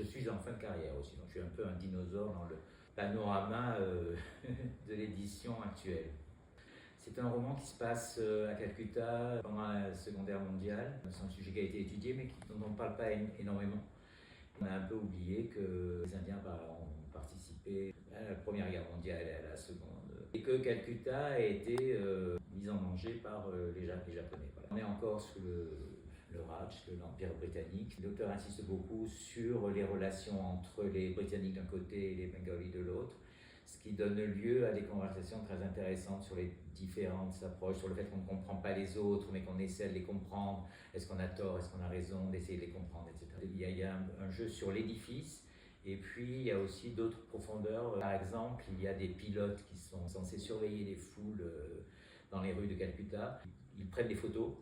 je suis en fin de carrière aussi, donc je suis un peu un dinosaure dans le panorama de l'édition actuelle. C'est un roman qui se passe à Calcutta pendant la Seconde Guerre mondiale. C'est un sujet qui a été étudié mais dont on ne parle pas énormément. On a un peu oublié que les Indiens ont participé à la Première Guerre mondiale et à la Seconde. Et que Calcutta a été mise en danger par les Japonais. Voilà. On est encore sous le Raj, l'Empire britannique. L'auteur insiste beaucoup sur les relations entre les Britanniques d'un côté et les Bengalis de l'autre, ce qui donne lieu à des conversations très intéressantes sur les différentes approches, sur le fait qu'on ne comprend pas les autres, mais qu'on essaie de les comprendre. Est-ce qu'on a tort, est-ce qu'on a raison d'essayer de les comprendre, etc. Il y a un jeu sur l'édifice, et puis il y a aussi d'autres profondeurs. Par exemple, il y a des pilotes qui sont censés surveiller les foules dans les rues de Calcutta. Ils prennent des photos,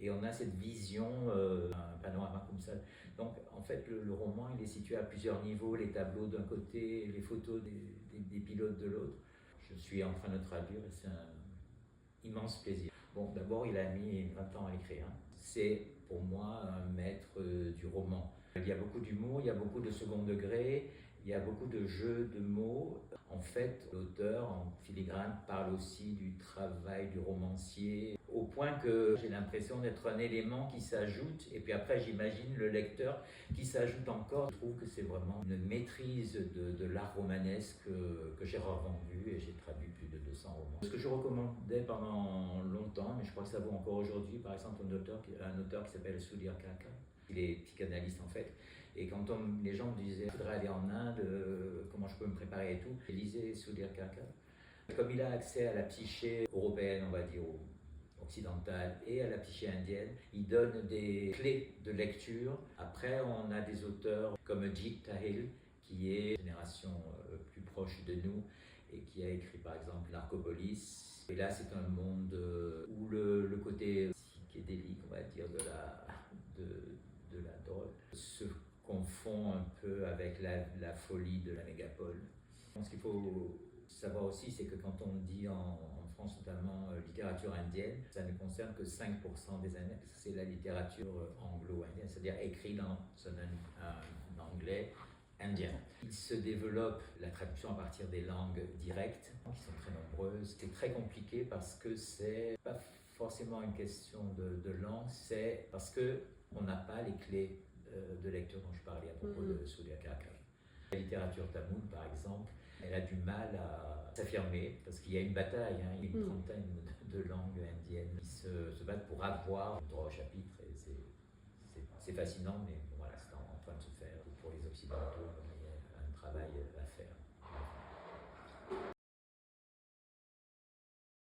et on a cette vision, un panorama comme ça. Donc en fait, le roman, il est situé à plusieurs niveaux, les tableaux d'un côté, les photos des pilotes de l'autre. Je suis en train de traduire et c'est un immense plaisir. Bon, d'abord, il a mis 20 ans à l'écrire. C'est pour moi un maître du roman. Il y a beaucoup d'humour, il y a beaucoup de second degré, il y a beaucoup de jeux de mots. En fait, l'auteur, en filigrane, parle aussi du travail du romancier, au point que j'ai l'impression d'être un élément qui s'ajoute, et puis après j'imagine le lecteur qui s'ajoute encore. Je trouve que c'est vraiment une maîtrise de l'art romanesque que j'ai revendu, et j'ai traduit plus de 200 romans. Ce que je recommandais pendant longtemps, mais je crois que ça vaut encore aujourd'hui, par exemple un auteur qui s'appelle Sudhir Karkar. Il est psychanalyste en fait, et quand les gens me disaient « je voudrais aller en Inde, comment je peux me préparer et tout », je lisais Sudhir Karkar. Comme il a accès à la psyché européenne, on va dire, occidentale, et à la psyché indienne, il donne des clés de lecture. Après, on a des auteurs comme Jeet Thahil, qui est une génération plus proche de nous, et qui a écrit par exemple Narcopolis. Et là, c'est un monde où le côté psychédélique, on va dire, de la drogue se confond un peu avec la folie de la mégapole. Ce qu'il faut savoir aussi, c'est que quand on dit en France notamment littérature indienne, ça ne concerne que 5% des Indiens, parce que c'est la littérature anglo-indienne, c'est-à-dire écrit dans un anglais indien. Il se développe la traduction à partir des langues directes, qui sont très nombreuses. C'est très compliqué parce que c'est pas forcément une question de langue, c'est parce qu'on n'a pas les clés de lecture dont je parlais à propos de Sudhir Karkar. La littérature tamoule, par exemple, elle a du mal à s'affirmer parce qu'il y a une bataille, il y a une trentaine de langues indiennes qui se battent pour avoir le droit au chapitre, et c'est fascinant, mais